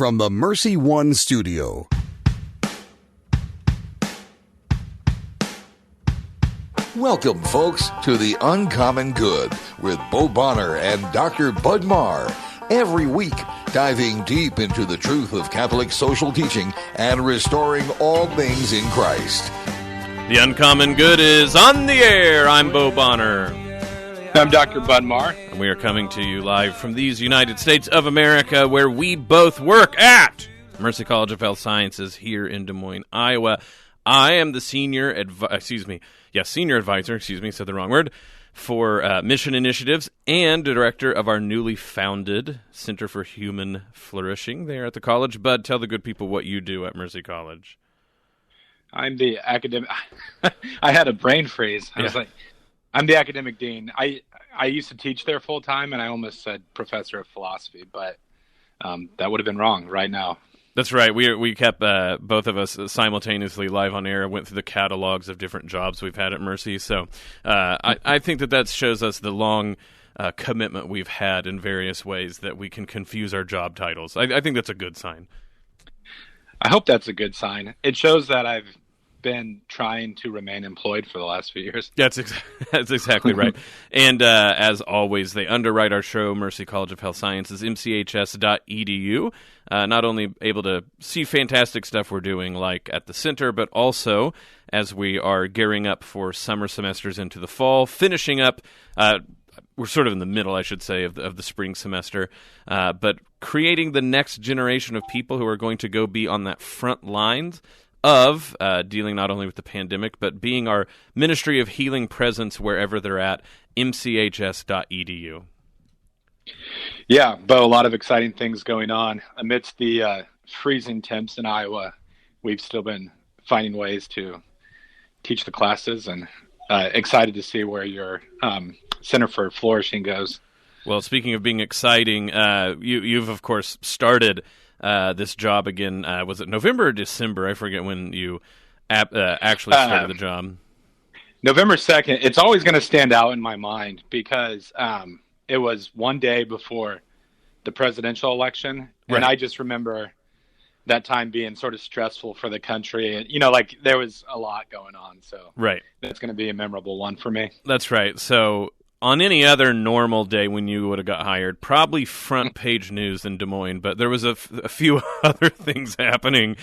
from the Mercy One studio. Welcome, folks, to The Uncommon Good with Bo Bonner and Dr. Bud Marr. Every week, diving deep into the truth of Catholic social teaching and restoring all things in Christ. The Uncommon Good is on the air. I'm Bo Bonner. I'm Dr. Bud Marr. And we are coming to you live from these United States of America, where we both work at Mercy College of Health Sciences here in Des Moines, Iowa. I am the senior advisor, said the wrong word, for mission initiatives and director of our newly founded Center for Human Flourishing there at the college. Bud, tell the good people what you do at Mercy College. I'm the academic. I had a brain freeze. I was like, I'm the academic dean. I used to teach there full time, and I almost said professor of philosophy, but that would have been wrong right now. That's right. We kept both of us simultaneously live on air. Went through the catalogs of different jobs we've had at Mercy. So I think that shows us the long commitment we've had in various ways that we can confuse our job titles. I think that's a good sign. I hope that's a good sign. It shows that I've been trying to remain employed for the last few years. That's exactly right. And as always, they underwrite our show, Mercy College of Health Sciences, mchs.edu. Not only able to see fantastic stuff we're doing like at the center, but also as we are gearing up for summer semesters into the fall, finishing up, we're sort of in the middle, I should say, of the spring semester, but creating the next generation of people who are going to go be on that front lines of dealing not only with the pandemic, but being our ministry of healing presence wherever they're at, mchs.edu. Yeah, Bo, a lot of exciting things going on. Amidst the freezing temps in Iowa, we've still been finding ways to teach the classes, and excited to see where your Center for Flourishing goes. Well, speaking of being exciting, you've, of course, started this job again. Was it November or December? I forget when you actually started the job. November 2nd. It's always going to stand out in my mind because it was one day before the presidential election. Right. And I just remember that time being sort of stressful for the country. And, like there was a lot going on. So right. That's going to be a memorable one for me. That's right. So on any other normal day when you would have got hired, probably front page news in Des Moines, but there was a few other things happening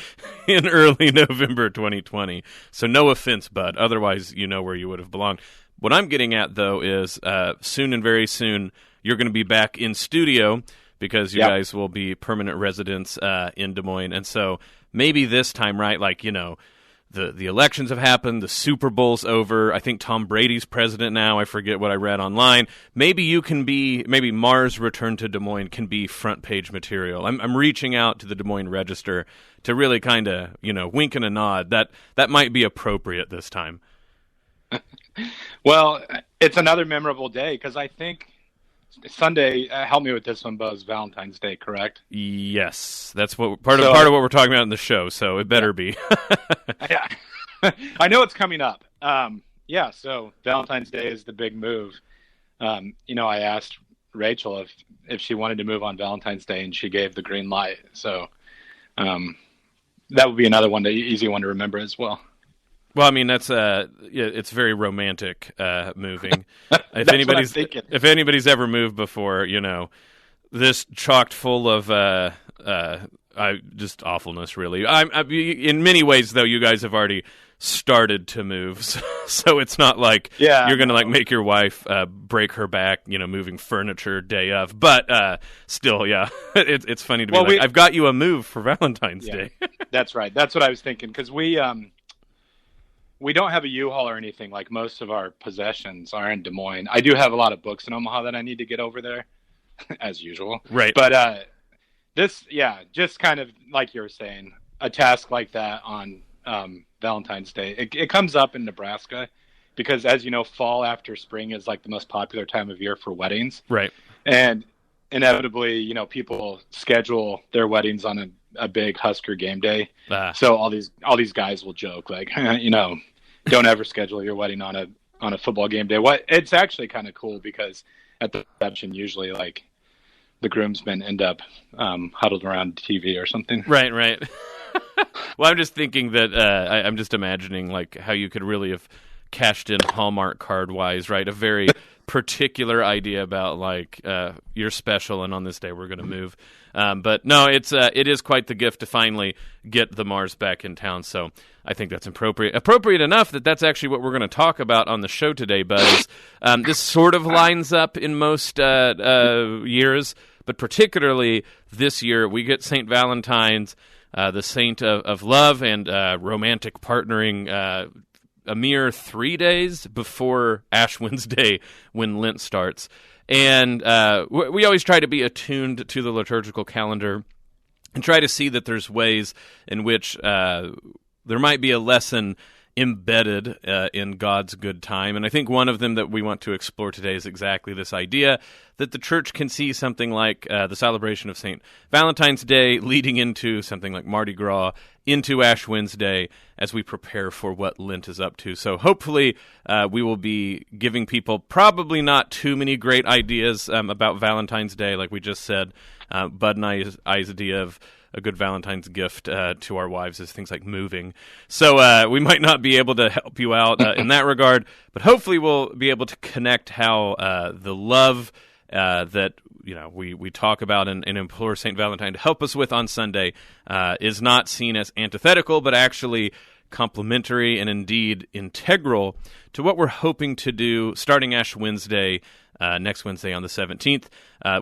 in early November 2020. So no offense, Bud. Otherwise, you know where you would have belonged. What I'm getting at, though, is soon and very soon, you're going to be back in studio because you guys will be permanent residents in Des Moines. And so maybe this time, right, the elections have happened, the Super Bowl's over, I think Tom Brady's president now, I forget what I read online. Maybe Marr's return to Des Moines can be front page material. I'm reaching out to the Des Moines Register to really kind of, wink and a nod. That might be appropriate this time. Well, it's another memorable day because I think Sunday, help me with this one, Buzz, Valentine's Day, correct? Yes, that's what part of what we're talking about in the show, so it better be. Yeah, I know it's coming up. So Valentine's Day is the big move. I asked Rachel if she wanted to move on Valentine's Day, and she gave the green light. So that would be another easy one to remember as well. Well, I mean, that's it's very romantic moving. If anybody's ever moved before, this chocked full of just awfulness, really. In many ways, though, you guys have already started to move, so it's not like you're going to make your wife break her back, moving furniture day of. But still, it's funny to be I've got you a move for Valentine's Day. That's right. That's what I was thinking because we don't have a U-Haul or anything. Like most of our possessions are in Des Moines. I do have a lot of books in Omaha that I need to get over there, as usual. Right. But just kind of like you were saying, a task like that on Valentine's Day. It comes up in Nebraska because, as you know, fall after spring is like the most popular time of year for weddings. Right. And inevitably, people schedule their weddings on a big Husker game day. So all these guys will joke like, don't ever schedule your wedding on a football game day. It's actually kind of cool because at the reception usually the groomsmen end up huddled around TV or something. Right. Well, I'm just thinking that I'm just imagining like how you could really have cashed in Hallmark card wise, right? A very particular idea about like you're special, and on this day we're going to move. But no, it is quite the gift to finally get the Marrs back in town. So I think that's appropriate enough that that's actually what we're going to talk about on the show today, Buzz. This sort of lines up in most years, but particularly this year we get St. Valentine's, the saint of love and romantic partnering, a mere 3 days before Ash Wednesday when Lent starts. And we always try to be attuned to the liturgical calendar and try to see that there's ways in which there might be a lesson embedded in God's good time. And I think one of them that we want to explore today is exactly this idea that the church can see something like the celebration of St. Valentine's Day leading into something like Mardi Gras, into Ash Wednesday as we prepare for what Lent is up to. So hopefully we will be giving people probably not too many great ideas about Valentine's Day, like we just said. Bud and I's idea of a good Valentine's gift to our wives is things like moving. So we might not be able to help you out in that regard, but hopefully we'll be able to connect how the love that we talk about and implore St. Valentine to help us with on Sunday is not seen as antithetical, but actually complementary and indeed integral to what we're hoping to do starting Ash Wednesday, next Wednesday on the 17th,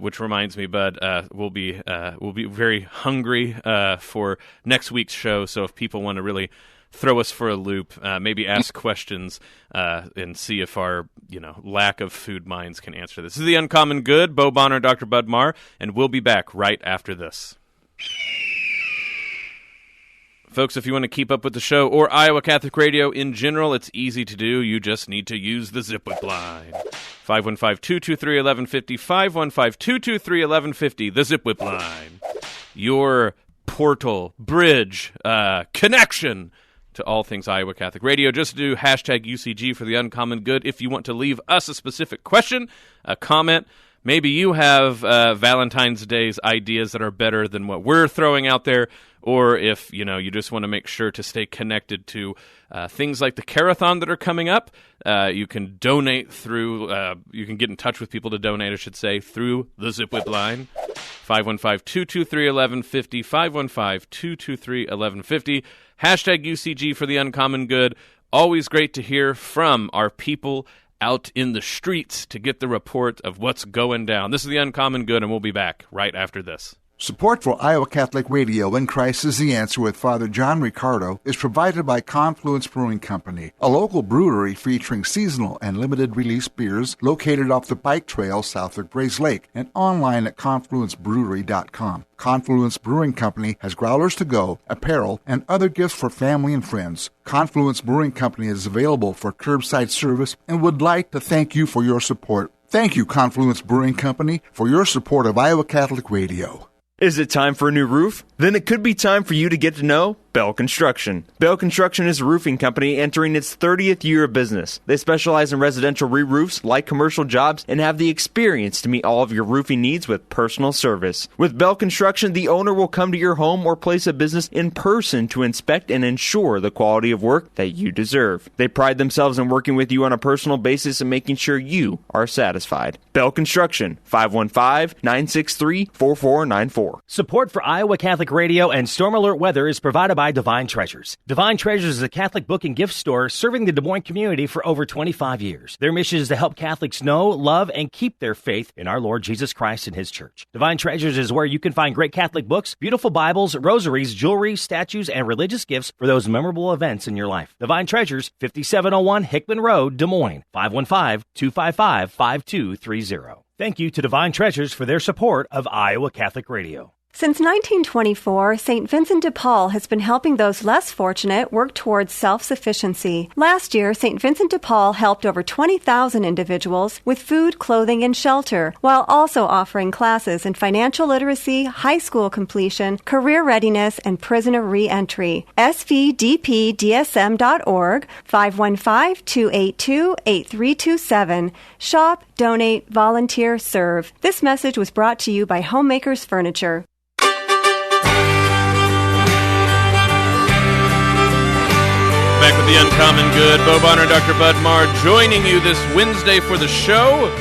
which reminds me, Bud, we'll be very hungry for next week's show. So if people want to really throw us for a loop, maybe ask questions and see if our lack of food minds can answer this. This is The Uncommon Good, Bo Bonner, Dr. Bud Marr, and we'll be back right after this. Folks, if you want to keep up with the show or Iowa Catholic Radio in general, it's easy to do. You just need to use the Zipwhip line. 515-223-1150, 515-223-1150, the Zipwhip line. Your portal, bridge, connection to all things Iowa Catholic Radio. Just do hashtag UCG for The Uncommon Good if you want to leave us a specific question, a comment. Maybe you have Valentine's Day's ideas that are better than what we're throwing out there, or if you just want to make sure to stay connected to things like the Carathon that are coming up, you can donate through. You can get in touch with people to donate, I should say, through the Zipwhip line, 515-223-1150, 515-223-1150. Hashtag UCG for The Uncommon Good. Always great to hear from our people out in the streets to get the report of what's going down. This is The Uncommon Good, and we'll be back right after this. Support for Iowa Catholic Radio and Christ is the Answer with Father John Riccardo is provided by Confluence Brewing Company, a local brewery featuring seasonal and limited release beers located off the bike trail south of Grays Lake and online at confluencebrewery.com. Confluence Brewing Company has growlers to go, apparel, and other gifts for family and friends. Confluence Brewing Company is available for curbside service and would like to thank you for your support. Thank you, Confluence Brewing Company, for your support of Iowa Catholic Radio. Is it time for a new roof? Then it could be time for you to get to know Bell Construction. Bell Construction is a roofing company entering its 30th year of business. They specialize in residential re-roofs, light commercial jobs, and have the experience to meet all of your roofing needs with personal service. With Bell Construction, the owner will come to your home or place of business in person to inspect and ensure the quality of work that you deserve. They pride themselves in working with you on a personal basis and making sure you are satisfied. Bell Construction, 515-963-4494. Support for Iowa Catholic Radio and Storm Alert Weather is provided by Divine Treasures. Divine Treasures is a Catholic book and gift store serving the Des Moines community for over 25 years. Their mission is to help Catholics know, love, and keep their faith in our Lord Jesus Christ and His Church. Divine Treasures is where you can find great Catholic books, beautiful Bibles, rosaries, jewelry, statues, and religious gifts for those memorable events in your life. Divine Treasures, 5701 Hickman Road, Des Moines, 515-255-5230. Thank you to Divine Treasures for their support of Iowa Catholic Radio. Since 1924, St. Vincent de Paul has been helping those less fortunate work towards self-sufficiency. Last year, St. Vincent de Paul helped over 20,000 individuals with food, clothing, and shelter, while also offering classes in financial literacy, high school completion, career readiness, and prisoner re-entry. svdpdsm.org, 515-282-8327. Shop, donate, volunteer, serve. This message was brought to you by Homemakers Furniture. Back with the Uncommon Good. Bo Bonner and Dr. Bud Marr joining you this Wednesday for the show.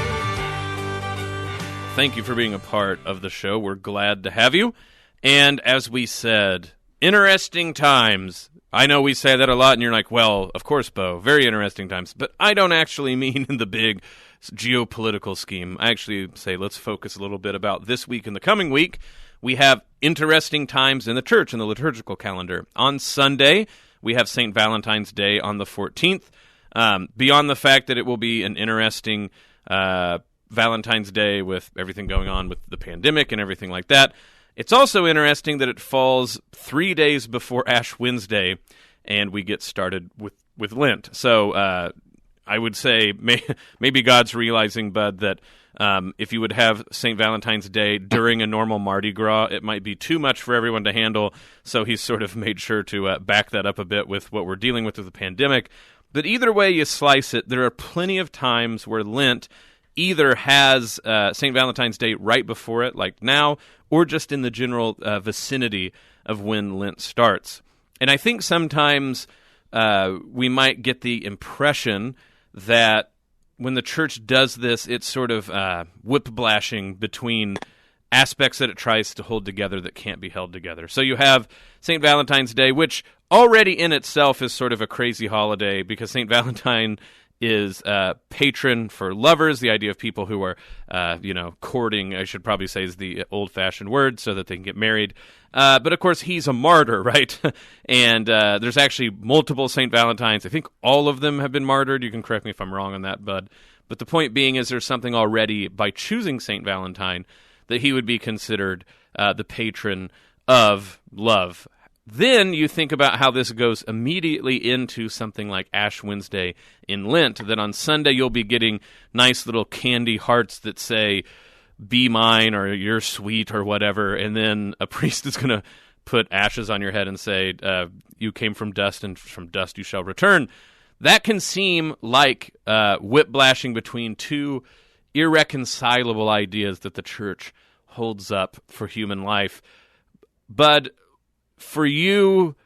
Thank you for being a part of the show. We're glad to have you. And as we said, interesting times. I know we say that a lot, and you're like, well, of course, Bo, very interesting times. But I don't actually mean in the big geopolitical scheme. I actually say let's focus a little bit about this week and the coming week. We have interesting times in the church, in the liturgical calendar. On Sunday, we have St. Valentine's Day on the 14th. Beyond the fact that it will be an interesting Valentine's Day with everything going on with the pandemic and everything like that, it's also interesting that it falls 3 days before Ash Wednesday, and we get started with Lent. So I would say maybe God's realizing, Bud, that if you would have St. Valentine's Day during a normal Mardi Gras, it might be too much for everyone to handle, so he's sort of made sure to back that up a bit with what we're dealing with the pandemic. But either way you slice it, there are plenty of times where Lent either has St. Valentine's Day right before it, like now, or just in the general vicinity of when Lent starts. And I think sometimes we might get the impression that when the church does this, it's sort of whip-blashing between aspects that it tries to hold together that can't be held together. So you have St. Valentine's Day, which already in itself is sort of a crazy holiday because St. Valentine is patron for lovers. The idea of people who are, courting, I should probably say is the old-fashioned word, so that they can get married. But of course, he's a martyr, right? And there's actually multiple St. Valentines. I think all of them have been martyred. You can correct me if I'm wrong on that, Bud. But the point being is there's something already, by choosing St. Valentine, that he would be considered the patron of love. Then you think about how this goes immediately into something like Ash Wednesday in Lent, that on Sunday you'll be getting nice little candy hearts that say, be mine, or you're sweet, or whatever, and then a priest is going to put ashes on your head and say, you came from dust, and from dust you shall return. That can seem like whip-blashing between two irreconcilable ideas that the church holds up for human life. But for you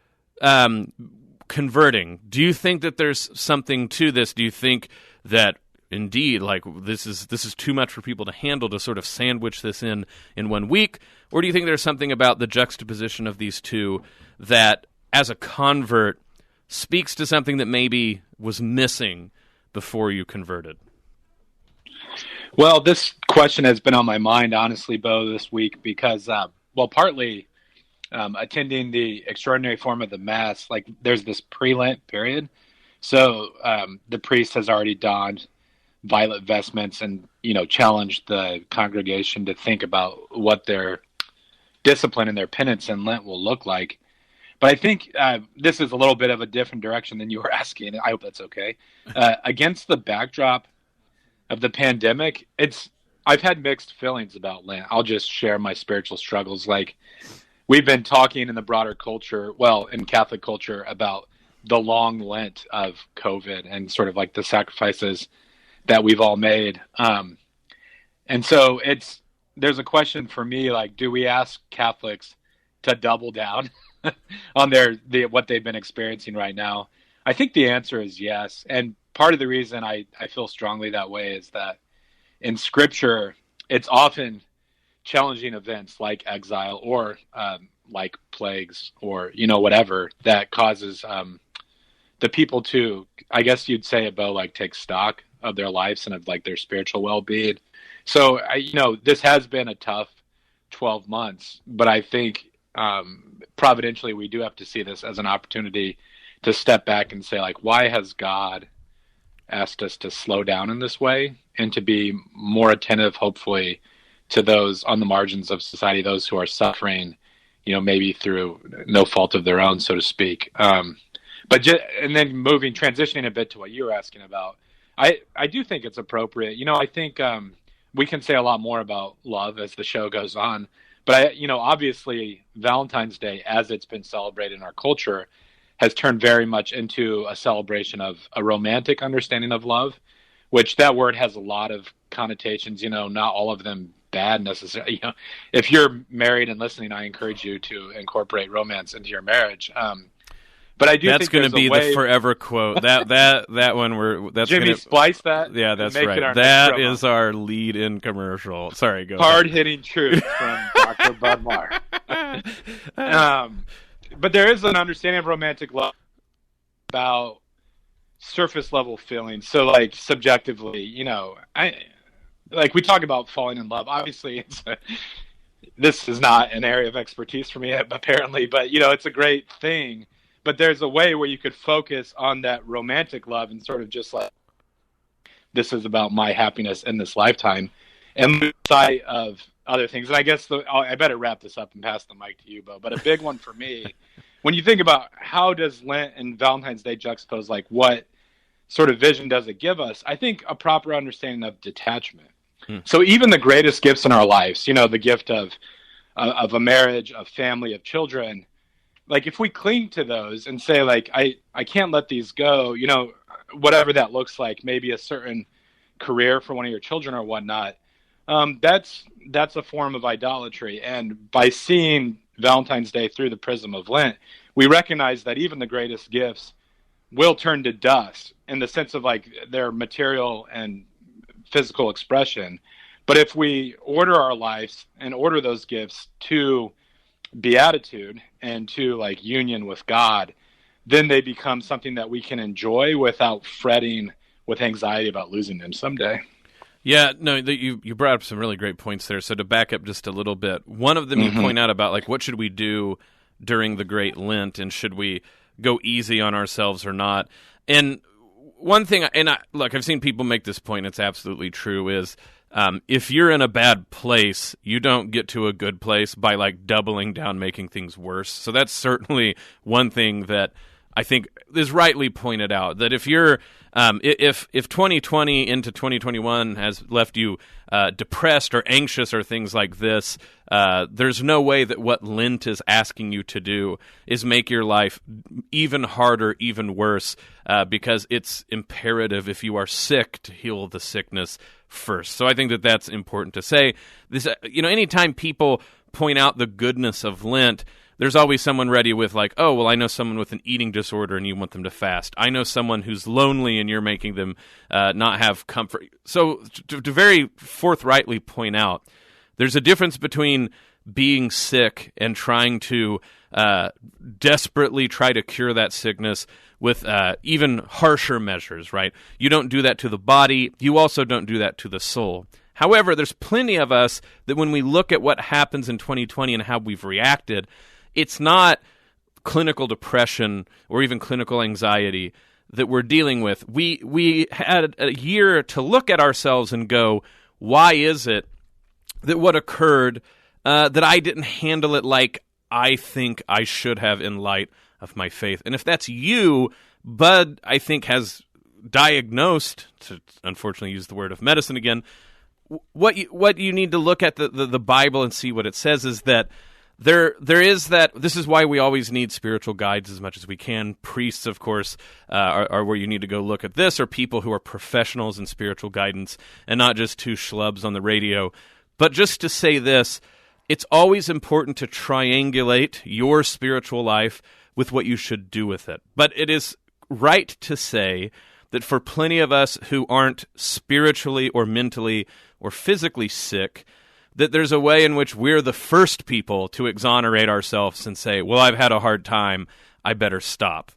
converting, do you think that there's something to this? Do you think that indeed, like, this is too much for people to handle, to sort of sandwich this in 1 week? Or do you think there's something about the juxtaposition of these two that, as a convert, speaks to something that maybe was missing before you converted? Well, this question has been on my mind, honestly, Bo, this week because, partly attending the extraordinary form of the Mass, like there's this pre-Lent period. So the priest has already donned violet vestments and, challenged the congregation to think about what their discipline and their penance in Lent will look like. But I think this is a little bit of a different direction than you were asking. I hope that's okay. Against the backdrop of the pandemic, I've had mixed feelings about Lent. I'll just share my spiritual struggles. Like, we've been talking in the broader culture, in Catholic culture, about the long Lent of COVID and sort of like the sacrifices that we've all made. And so there's a question for me, like, do we ask Catholics to double down on what they've been experiencing right now? I think the answer is yes. And part of the reason I feel strongly that way is that in Scripture, it's often challenging events like exile or like plagues or, whatever that causes the people to, I guess you'd say, like, take stock of their lives and of like their spiritual well-being. So, this has been a tough 12 months, but I think providentially we do have to see this as an opportunity to step back and say, like, why has God asked us to slow down in this way and to be more attentive, hopefully, to those on the margins of society, those who are suffering, maybe through no fault of their own, so to speak. And then transitioning a bit to what you were asking about, I do think it's appropriate. I think we can say a lot more about love as the show goes on, but obviously Valentine's Day, as it's been celebrated in our culture, has turned very much into a celebration of a romantic understanding of love, which that word has a lot of connotations, not all of them bad necessarily. If you're married and listening, I encourage you to incorporate romance into your marriage. But I do that's think going to be the forever quote. That one that's Jimmy, splice that. Yeah, that's make right. It our that is our lead-in commercial. Sorry, go hard-hitting truth from Dr. Bud Marr. But there is an understanding of romantic love about surface level feelings. So, like, subjectively, we talk about falling in love. Obviously, this is not an area of expertise for me, apparently, but it's a great thing. But there's a way where you could focus on that romantic love and sort of just like, this is about my happiness in this lifetime, and lose sight of other things. And I guess I better wrap this up and pass the mic to you, Bo. But a big one for me, when you think about how does Lent and Valentine's Day juxtapose, like what sort of vision does it give us? I think a proper understanding of detachment. So even the greatest gifts in our lives, the gift of a marriage, of family, of children, like if we cling to those and say like, I can't let these go, whatever that looks like, maybe a certain career for one of your children or whatnot, that's a form of idolatry. And by seeing Valentine's Day through the prism of Lent, we recognize that even the greatest gifts will turn to dust in the sense of like their material and physical expression. But if we order our lives and order those gifts to beatitude and to like union with God, then they become something that we can enjoy without fretting with anxiety about losing them someday. Yeah, no, you brought up some really great points there. So to back up just a little bit, one of them you point out about like what should we do during the Great Lent, and should we go easy on ourselves or not? And one thing, look, I've seen people make this point, it's absolutely true, is if you're in a bad place, you don't get to a good place by like doubling down, making things worse. So that's certainly one thing that I think is rightly pointed out, that if you're if 2020 into 2021 has left you depressed or anxious or things like this, there's no way that what Lent is asking you to do is make your life even harder, even worse, because it's imperative if you are sick to heal the sickness first. So I think that that's important to say. This, anytime people point out the goodness of Lent, there's always someone ready with like, oh, well, I know someone with an eating disorder and you want them to fast. I know someone who's lonely and you're making them not have comfort. So to very forthrightly point out, there's a difference between being sick and trying to desperately try to cure that sickness with even harsher measures, right? You don't do that to the body. You also don't do that to the soul. However, there's plenty of us that when we look at what happens in 2020 and how we've reacted, it's not clinical depression or even clinical anxiety that we're dealing with. We had a year to look at ourselves and go, why is it that what occurred, that I didn't handle it like I think I should have in light of my faith? And if that's you, Bud, I think, has diagnosed, to unfortunately use the word of medicine again, what you need to look at the Bible and see what it says is that there is that. This is why we always need spiritual guides as much as we can. Priests, of course, are where you need to go look at this, or people who are professionals in spiritual guidance and not just two schlubs on the radio. But just to say this, it's always important to triangulate your spiritual life with what you should do with it. But it is right to say that for plenty of us who aren't spiritually or mentally or physically sick, that there's a way in which we're the first people to exonerate ourselves and say, well, I've had a hard time, I better stop.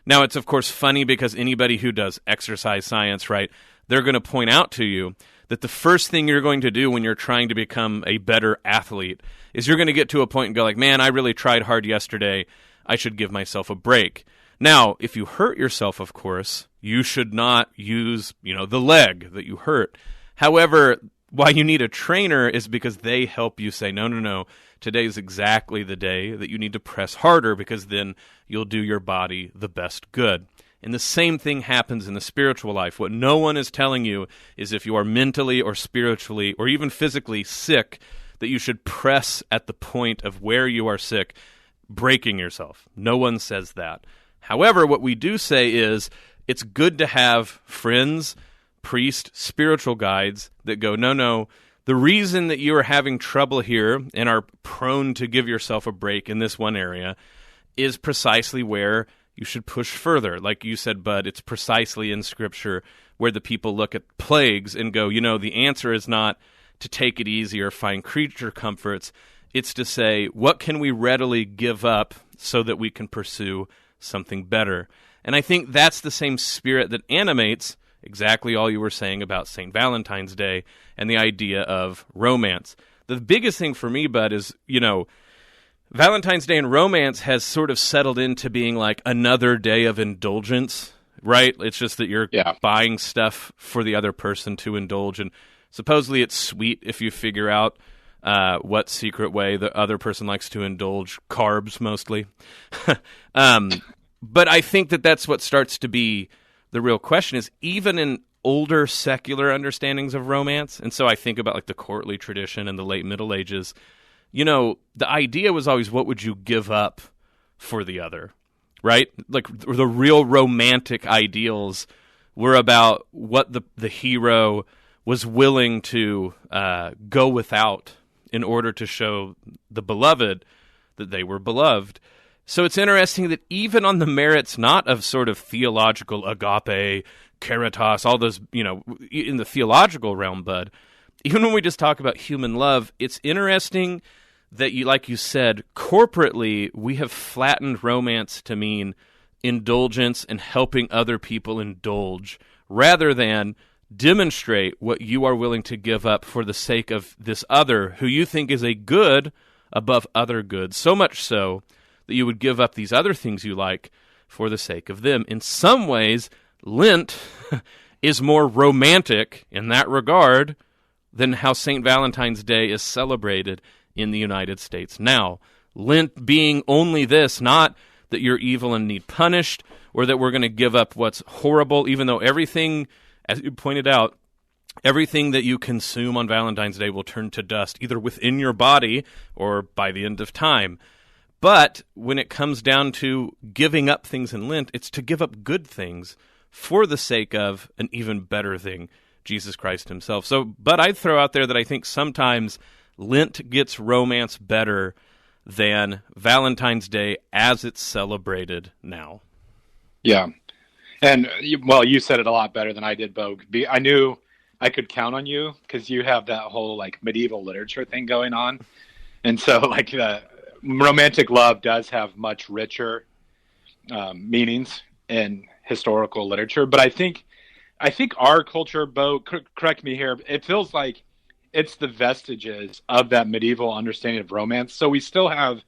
Now, it's of course funny because anybody who does exercise science, right, they're going to point out to you that the first thing you're going to do when you're trying to become a better athlete is you're going to get to a point and go like, man, I really tried hard yesterday, I should give myself a break. Now, if you hurt yourself, of course, you should not use, the leg that you hurt. However, why you need a trainer is because they help you say, no, today is exactly the day that you need to press harder, because then you'll do your body the best good. And the same thing happens in the spiritual life. What no one is telling you is if you are mentally or spiritually or even physically sick, that you should press at the point of where you are sick, breaking yourself. No one says that. However, what we do say is it's good to have friends, priest, spiritual guides that go, no, the reason that you are having trouble here and are prone to give yourself a break in this one area is precisely where you should push further. Like you said, Bud, it's precisely in Scripture where the people look at plagues and go, the answer is not to take it easy or find creature comforts. It's to say, what can we readily give up so that we can pursue something better? And I think that's the same spirit that animates exactly all you were saying about St. Valentine's Day and the idea of romance. The biggest thing for me, Bud, is, Valentine's Day and romance has sort of settled into being like another day of indulgence, right? It's just that you're buying stuff for the other person to indulge, and supposedly it's sweet if you figure out what secret way the other person likes to indulge, carbs mostly. But I think that that's what starts to be the real question, is even in older secular understandings of romance, and so I think about like the courtly tradition in the late Middle Ages, the idea was always, what would you give up for the other, right? Like the real romantic ideals were about what the hero was willing to go without in order to show the beloved that they were beloved. So it's interesting that even on the merits not of sort of theological agape, caritas, all those, in the theological realm, Bud, even when we just talk about human love, it's interesting that like you said, corporately, we have flattened romance to mean indulgence and helping other people indulge, rather than demonstrate what you are willing to give up for the sake of this other who you think is a good above other goods, so much so that you would give up these other things you like for the sake of them. In some ways, Lent is more romantic in that regard than how St. Valentine's Day is celebrated in the United States now. Lent being only this, not that you're evil and need punished, or that we're going to give up what's horrible, even though everything, as you pointed out, everything that you consume on Valentine's Day will turn to dust, either within your body or by the end of time. But when it comes down to giving up things in Lent, it's to give up good things for the sake of an even better thing, Jesus Christ himself. So, but I'd throw out there that I think sometimes Lent gets romance better than Valentine's Day as it's celebrated now. Yeah. And, you said it a lot better than I did, Bo. I knew I could count on you because you have that whole, medieval literature thing going on. And so, the romantic love does have much richer meanings in historical literature. But I think our culture, Bo, correct me here, it feels like it's the vestiges of that medieval understanding of romance. So we still have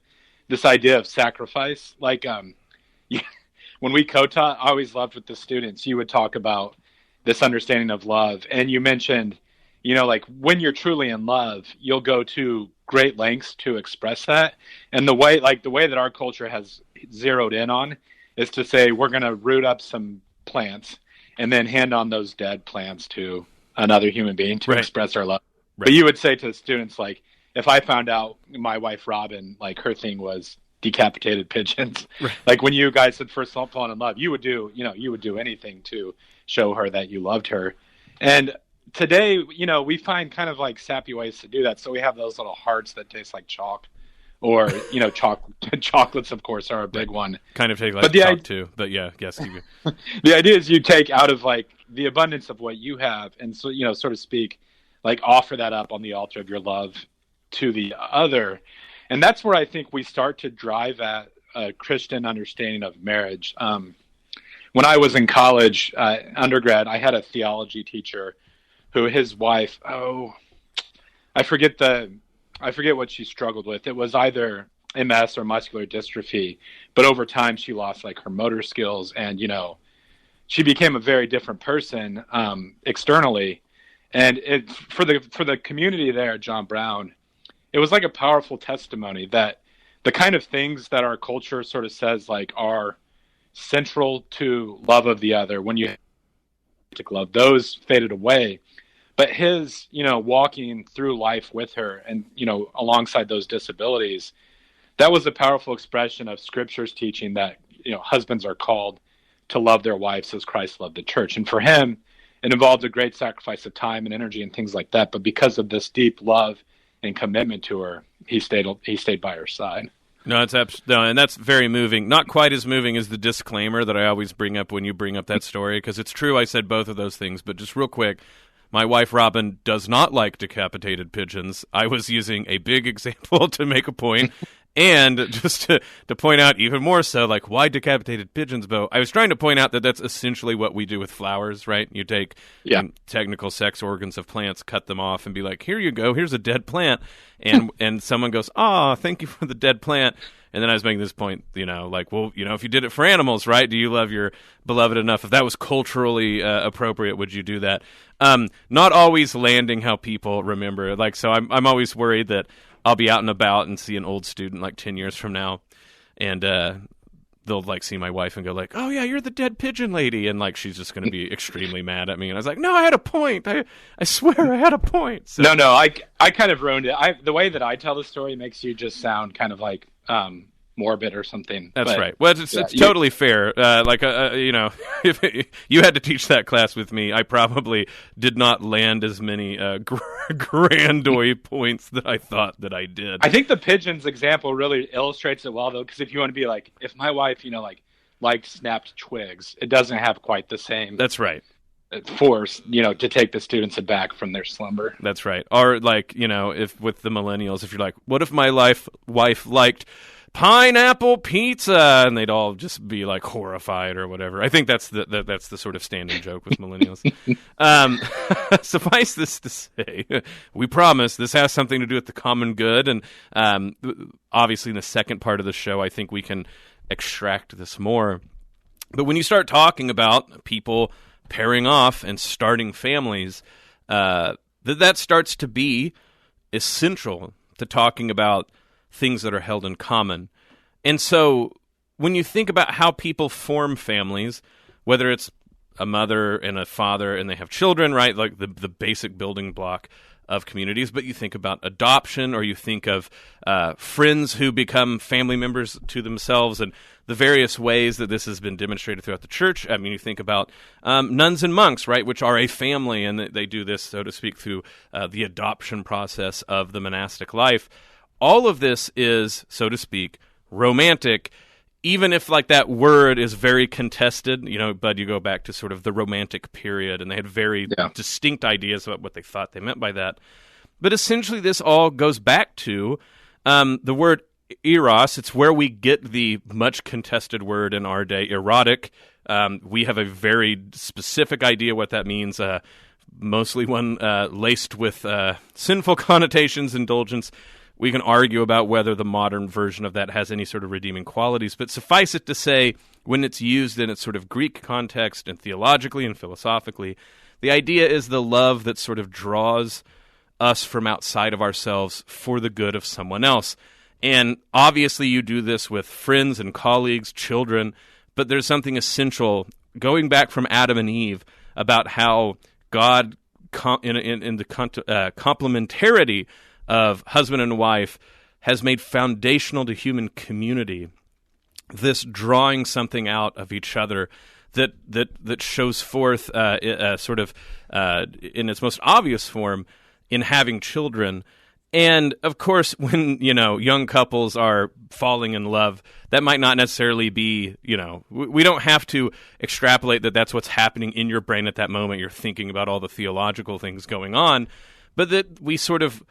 this idea of sacrifice. When we co-taught, I always loved with the students, you would talk about this understanding of love. And you mentioned, when you're truly in love, you'll go to great lengths to express that. And the way that our culture has zeroed in on is to say, we're going to root up some plants and then hand on those dead plants to another human being to express our love. Right. But you would say to the students, if I found out my wife, Robin, her thing was decapitated pigeons, right. When you guys had first fallen in love, you would do anything to show her that you loved her. And today, we find kind of sappy ways to do that. So we have those little hearts that taste like chalk, or, chocolates, of course, are a big one. Kind of take chalk too, but yeah, yes. The idea is you take out of the abundance of what you have, and so, so to speak, offer that up on the altar of your love to the other. And that's where I think we start to drive at a Christian understanding of marriage. When I was in college, undergrad, I had a theology teacher who his wife, I forget what she struggled with. It was either MS or muscular dystrophy, but over time she lost her motor skills, and she became a very different person externally. And for the community there at John Brown, it was a powerful testimony that the kind of things that our culture sort of says are central to love of the other, when you love, those faded away. But his, walking through life with her and, alongside those disabilities, that was a powerful expression of Scripture's teaching that, husbands are called to love their wives as Christ loved the church. And for him, it involved a great sacrifice of time and energy and things like that. But because of this deep love and commitment to her, he stayed by her side. No, and that's very moving. Not quite as moving as the disclaimer that I always bring up when you bring up that story, because it's true I said both of those things, but just real quick, my wife Robin does not like decapitated pigeons. I was using a big example to make a point, and just to point out even more so, like, why decapitated pigeons, Bo? I was trying to point out that that's essentially what we do with flowers, right? You take technical sex organs of plants, cut them off, and be like, here you go, here's a dead plant. And someone goes, thank you for the dead plant. And then I was making this point, like, well, if you did it for animals, right? Do you love your beloved enough? If that was culturally appropriate, would you do that? Not always landing how people remember it. Like, so I'm always worried that I'll be out and about and see an old student like 10 years from now, and they'll like see my wife and go like, oh yeah, you're the dead pigeon lady, and like she's just going to be extremely mad at me. And I was like, no, I had a point. I swear I had a point. So. No, I kind of ruined it. The way that I tell the story makes you just sound kind of like morbid or something. That's right. Well, it's totally fair. If you had to teach that class with me, I probably did not land as many grandoy points that I thought that I did. I think the pigeons example really illustrates it well, though, because if you want to be like, if my wife, liked snapped twigs, it doesn't have quite the same. That's right. Force, to take the students aback from their slumber. That's right. Or like, if with the millennials, if you're like, what if my wife liked pineapple pizza, and they'd all just be like horrified or whatever. I think that's the sort of standing joke with millennials. Suffice this to say, we promise this has something to do with the common good, and obviously in the second part of the show, I think we can extract this more. But when you start talking about people pairing off and starting families, that starts to be essential to talking about things that are held in common. And so when you think about how people form families, whether it's a mother and a father and they have children, right? Like the basic building block of communities, but you think about adoption, or you think of friends who become family members to themselves, and the various ways that this has been demonstrated throughout the church. I mean, you think about nuns and monks, right, which are a family, and they do this, so to speak, through the adoption process of the monastic life. All of this is, so to speak, romantic, even if like that word is very contested, but you go back to sort of the Romantic period, and they had very distinct ideas about what they thought they meant by that. But essentially this all goes back to the word eros. It's where we get the much contested word in our day, erotic. We have a very specific idea what that means, mostly one laced with sinful connotations, indulgence. We can argue about whether the modern version of that has any sort of redeeming qualities, but suffice it to say, when it's used in its sort of Greek context and theologically and philosophically, the idea is the love that sort of draws us from outside of ourselves for the good of someone else. And obviously you do this with friends and colleagues, children, but there's something essential going back from Adam and Eve about how God, in the complementarity of husband and wife, has made foundational to human community this drawing something out of each other that shows forth sort of in its most obvious form in having children. And of course, when young couples are falling in love, that might not necessarily be, we don't have to extrapolate that that's what's happening in your brain at that moment. You're thinking about all the theological things going on, but that we sort of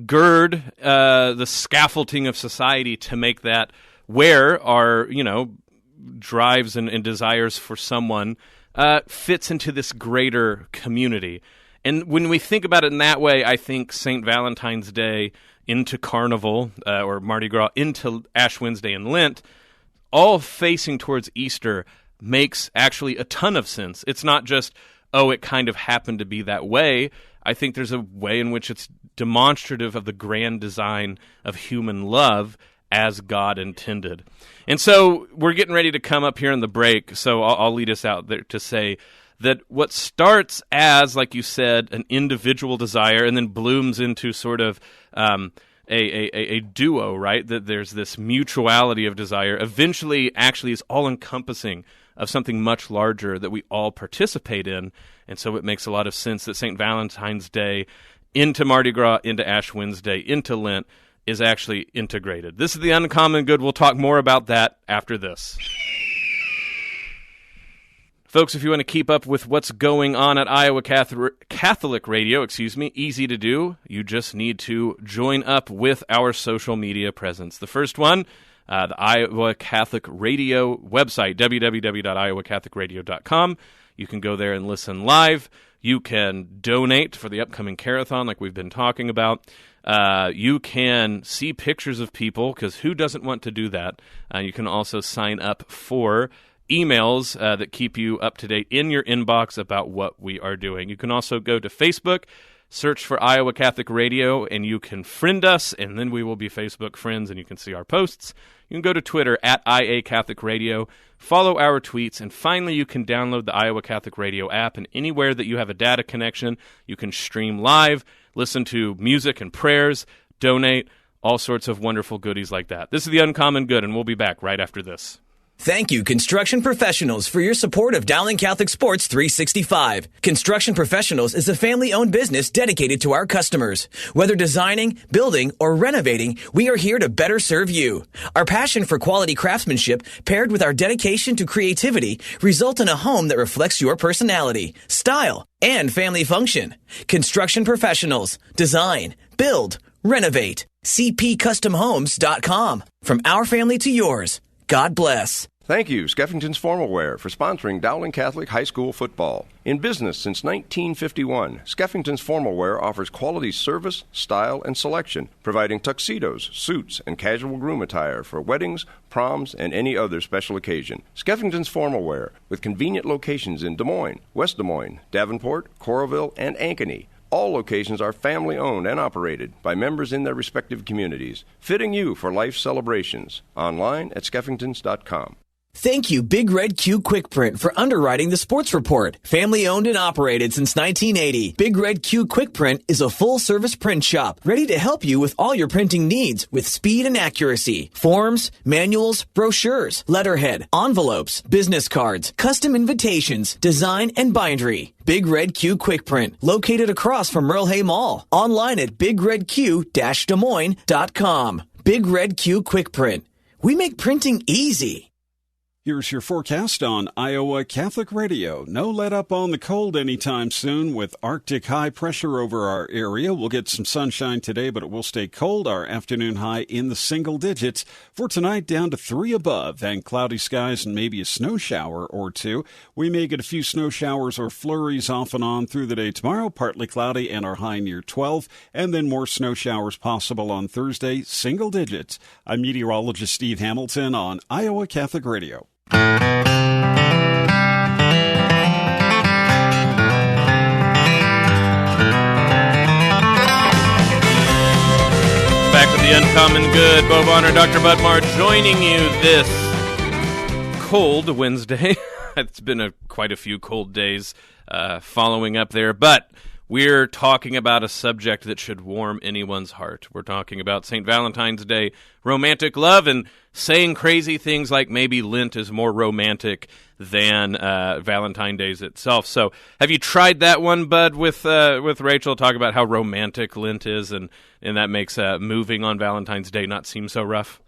gird the scaffolding of society to make that where our drives and desires for someone fits into this greater community. And when we think about it in that way, I think St. Valentine's Day into Carnival or Mardi Gras into Ash Wednesday and Lent, all facing towards Easter, makes actually a ton of sense. It's not just, it kind of happened to be that way. I think there's a way in which it's demonstrative of the grand design of human love as God intended. And so we're getting ready to come up here in the break, so I'll lead us out there to say that what starts as, like you said, an individual desire and then blooms into sort of a duo, right? That there's this mutuality of desire eventually actually is all-encompassing of something much larger that we all participate in. And so it makes a lot of sense that St. Valentine's Day into Mardi Gras, into Ash Wednesday, into Lent is actually integrated. This is the Uncommon Good. We'll talk more about that after this. Folks, if you want to keep up with what's going on at Iowa Catholic Radio, easy to do. You just need to join up with our social media presence. The first one, the Iowa Catholic Radio website, www.iowacatholicradio.com. You can go there and listen live. You can donate for the upcoming Carathon like we've been talking about. You can see pictures of people, because who doesn't want to do that? You can also sign up for emails that keep you up to date in your inbox about what we are doing. You can also go to Facebook, search for Iowa Catholic Radio, and you can friend us, and then we will be Facebook friends, and you can see our posts. You can go to Twitter at IA Catholic Radio, follow our tweets, and finally you can download the Iowa Catholic Radio app, and anywhere that you have a data connection, you can stream live, listen to music and prayers, donate, all sorts of wonderful goodies like that. This is the Uncommon Good, and we'll be back right after this. Thank you, Construction Professionals, for your support of Dowling Catholic Sports 365. Construction Professionals is a family-owned business dedicated to our customers. Whether designing, building, or renovating, we are here to better serve you. Our passion for quality craftsmanship, paired with our dedication to creativity, result in a home that reflects your personality, style, and family function. Construction Professionals. Design, build, renovate. CPCustomHomes.com. From our family to yours. God bless. Thank you, Skeffington's Formal Wear, for sponsoring Dowling Catholic High School football. In business since 1951, Skeffington's Formal Wear offers quality service, style, and selection, providing tuxedos, suits, and casual groom attire for weddings, proms, and any other special occasion. Skeffington's Formal Wear, with convenient locations in Des Moines, West Des Moines, Davenport, Coralville, and Ankeny. All locations are family-owned and operated by members in their respective communities, fitting you for life celebrations. Online at skeffingtons.com. Thank you, Big Red Q Quick Print, for underwriting the sports report. Family owned and operated since 1980, Big Red Q Quick Print is a full-service print shop ready to help you with all your printing needs with speed and accuracy. Forms, manuals, brochures, letterhead, envelopes, business cards, custom invitations, design, and bindery. Big Red Q Quick Print, located across from Merle Hay Mall. Online at bigredq-desmoines.com. Big Red Q Quick Print. We make printing easy. Here's your forecast on Iowa Catholic Radio. No let up on the cold anytime soon with Arctic high pressure over our area. We'll get some sunshine today, but it will stay cold. Our afternoon high in the single digits. For tonight, down to 3 above and cloudy skies and maybe a snow shower or two. We may get a few snow showers or flurries off and on through the day tomorrow. Partly cloudy and our high near 12. And then more snow showers possible on Thursday, single digits. I'm meteorologist Steve Hamilton on Iowa Catholic Radio. Back with the Uncommon Good. Bo Bonner, Dr. Bud Marr joining you this cold Wednesday. It's been quite a few cold days following up there, but we're talking about a subject that should warm anyone's heart. We're talking about St. Valentine's Day, romantic love, and saying crazy things like maybe Lent is more romantic than Valentine's Day itself. So have you tried that one, Bud, with Rachel, talk about how romantic Lent is, and that makes moving on Valentine's Day not seem so rough?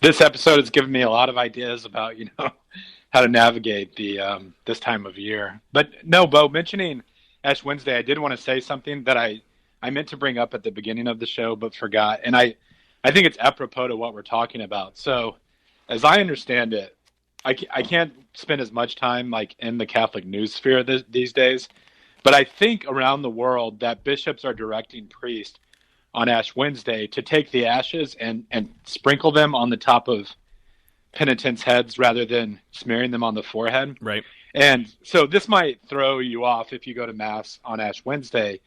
This episode has given me a lot of ideas about, how to navigate the this time of year. But no, Bo, mentioning Ash Wednesday, I did want to say something that I meant to bring up at the beginning of the show but forgot, and I think it's apropos to what we're talking about. So, as I understand it, I can't spend as much time in the Catholic news sphere these days, but I think around the world that bishops are directing priests on Ash Wednesday to take the ashes and sprinkle them on the top of penitents' heads rather than smearing them on the forehead. Right. And so this might throw you off if you go to Mass on Ash Wednesday,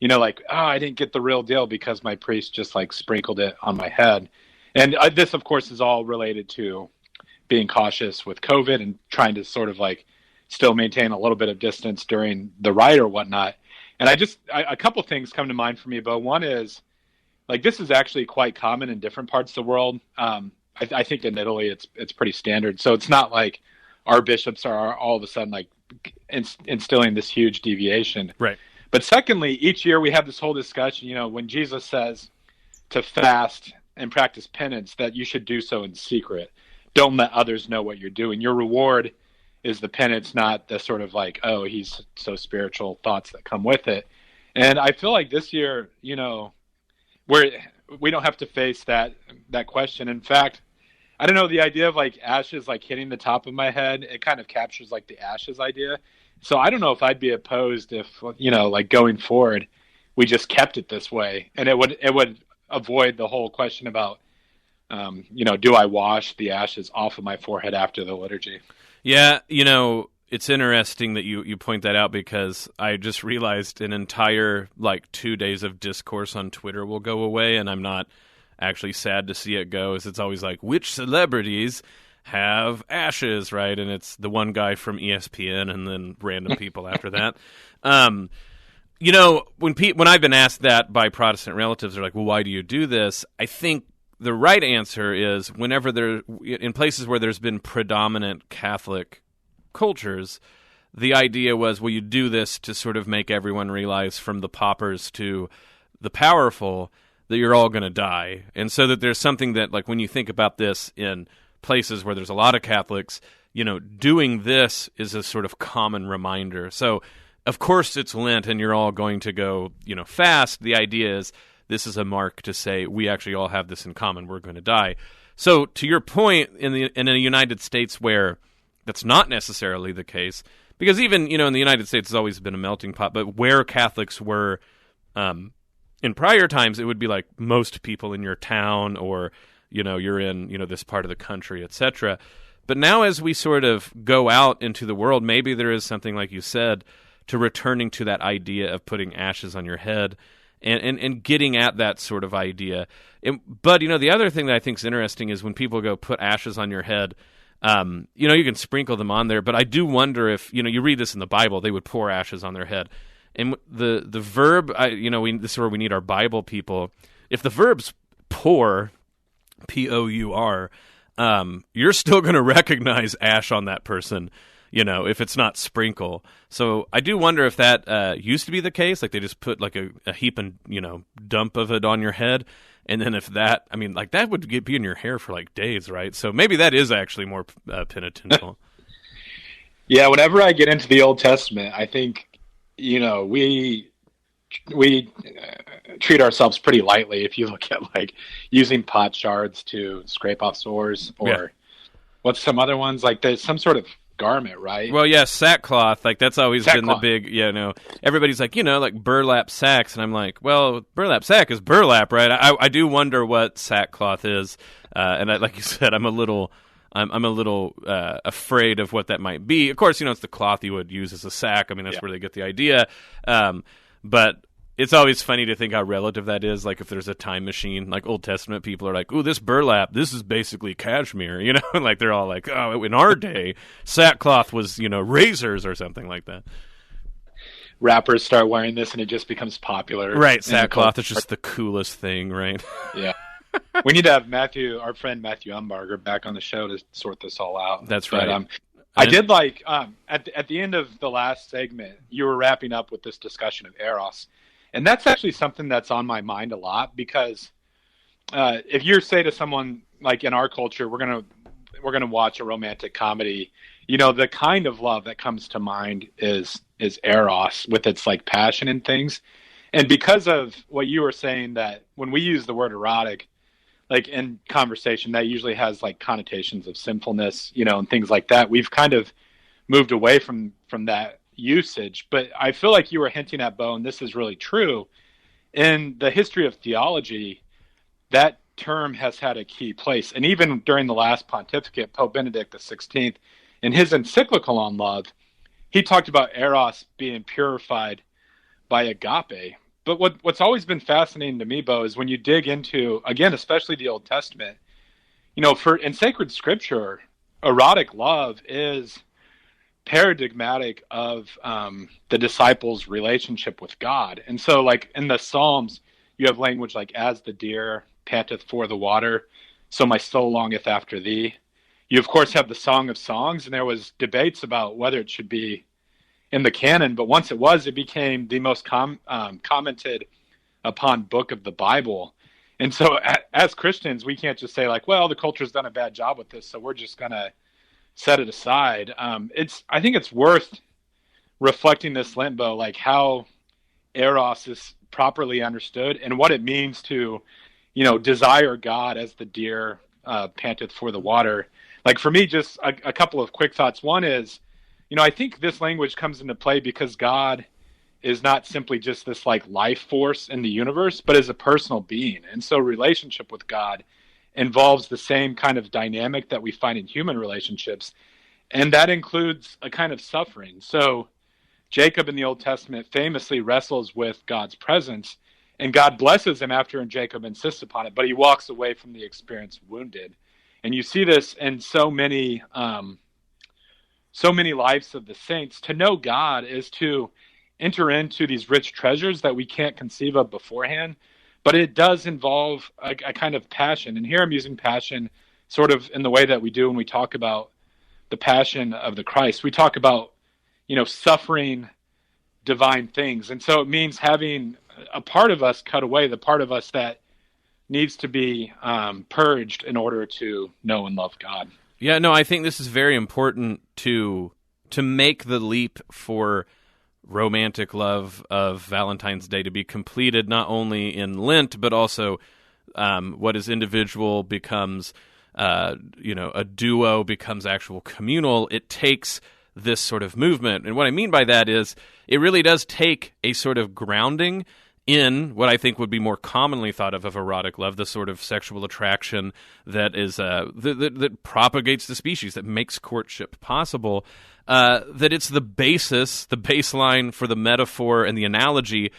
I didn't get the real deal because my priest just sprinkled it on my head. And this, of course, is all related to being cautious with COVID and trying to sort of still maintain a little bit of distance during the rite or whatnot. And a couple things come to mind for me, Bo. One is like this is actually quite common in different parts of the world. I think in Italy it's pretty standard. So it's not like our bishops are all of a sudden like instilling this huge deviation. Right. But secondly, each year we have this whole discussion, when Jesus says to fast and practice penance, that you should do so in secret. Don't let others know what you're doing. Your reward is the penance, not the sort of like, oh, he's so spiritual thoughts that come with it. And I feel like this year, we don't have to face that question. In fact, I don't know, the idea of like ashes like hitting the top of my head, it kind of captures like the ashes idea. So I don't know if I'd be opposed if, like going forward, we just kept it this way, and it would avoid the whole question about, do I wash the ashes off of my forehead after the liturgy? Yeah, it's interesting that you point that out, because I just realized an entire 2 days of discourse on Twitter will go away, and I'm not actually sad to see it go. It's always like, which celebrities have ashes, right? And it's the one guy from ESPN and then random people after that. When I've been asked that by Protestant relatives, they're like, well, why do you do this? I think the right answer is whenever in places where there's been predominant Catholic cultures, the idea was, well, you do this to sort of make everyone realize, from the paupers to the powerful, that you're all going to die. And so that there's something that, like, when you think about this in places where there's a lot of Catholics, doing this is a sort of common reminder. So, of course, it's Lent and you're all going to go, fast. The idea is this is a mark to say we actually all have this in common. We're going to die. So, to your point, in the United States where that's not necessarily the case, because even, in the United States, it's always been a melting pot, but where Catholics were in prior times, it would be like most people in your town, or, you're in, this part of the country, etc. But now as we sort of go out into the world, maybe there is something, like you said, to returning to that idea of putting ashes on your head and getting at that sort of idea. But, the other thing that I think is interesting is when people go put ashes on your head, you can sprinkle them on there, but I do wonder if, you read this in the Bible, they would pour ashes on their head. And the verb, this is where we need our Bible people. If the verb's pour, P-O-U-R, you're still going to recognize ash on that person, if it's not sprinkle. So I do wonder if that used to be the case, like they just put like a heap and, dump of it on your head. And then if that, that would be in your hair for like days, right? So maybe that is actually more penitential. Yeah, whenever I get into the Old Testament, I think, we treat ourselves pretty lightly. If you look at like using pot shards to scrape off sores, or what's some other ones, like there's some sort of garment, right? Well, yeah, sackcloth, like that's always been the big, everybody's like, like burlap sacks, and I'm like, well, burlap sack is burlap, right? I do wonder what sackcloth is, and like you said, I'm a little afraid of what that might be. Of course, it's the cloth you would use as a sack. That's where they get the idea. But it's always funny to think how relative that is. Like if there's a time machine, like Old Testament people are like, "Ooh, this burlap, this is basically cashmere," and like they're all like, "Oh, in our day, sackcloth was, razors or something like that." Rappers start wearing this, and it just becomes popular. Right, sackcloth is just the coolest thing, right? Yeah. We need to have our friend Matthew Umbarger back on the show to sort this all out. That's right. But, I did like, at the end of the last segment, you were wrapping up with this discussion of Eros. And that's actually something that's on my mind a lot, because if you say to someone, like in our culture, we're gonna watch a romantic comedy, the kind of love that comes to mind is Eros, with its like passion and things. And because of what you were saying, that when we use the word erotic, like in conversation, that usually has like connotations of sinfulness, and things like that. We've kind of moved away from that usage. But I feel like you were hinting at, Bo, and this is really true. In the history of theology, that term has had a key place. And even during the last pontificate, Pope Benedict XVI, in his encyclical on love, he talked about Eros being purified by agape. But what's always been fascinating to me, Bo, is when you dig into, again, especially the Old Testament, in sacred scripture, erotic love is paradigmatic of the disciples' relationship with God. And so, like in the Psalms, you have language like, as the deer panteth for the water, so my soul longeth after thee. You, of course, have the Song of Songs, and there was debates about whether it should be in the canon, but once it was, it became the most commented upon book of the Bible. And so as Christians, we can't just say like, well, the culture's done a bad job with this, so we're just going to set it aside. I think it's worth reflecting this Lent, like how eros is properly understood and what it means to, desire God as the deer panteth for the water. Like for me, just a couple of quick thoughts. One is, I think this language comes into play because God is not simply just this like life force in the universe, but is a personal being. And so relationship with God involves the same kind of dynamic that we find in human relationships. And that includes a kind of suffering. So Jacob in the Old Testament famously wrestles with God's presence, and God blesses him after Jacob insists upon it, but he walks away from the experience wounded. And you see this in so many lives of the saints. To know God is to enter into these rich treasures that we can't conceive of beforehand, but it does involve a kind of passion. And here I'm using passion sort of in the way that we do when we talk about the passion of the Christ. We talk about, suffering divine things. And so it means having a part of us cut away, the part of us that needs to be purged in order to know and love God. Yeah, no, I think this is very important to make the leap for romantic love of Valentine's Day to be completed not only in Lent, but also what is individual becomes, a duo becomes actual communal. It takes this sort of movement. And what I mean by that is it really does take a sort of grounding in what I think would be more commonly thought of erotic love, the sort of sexual attraction that is that propagates the species, that makes courtship possible. That it's the baseline for the metaphor and the analogy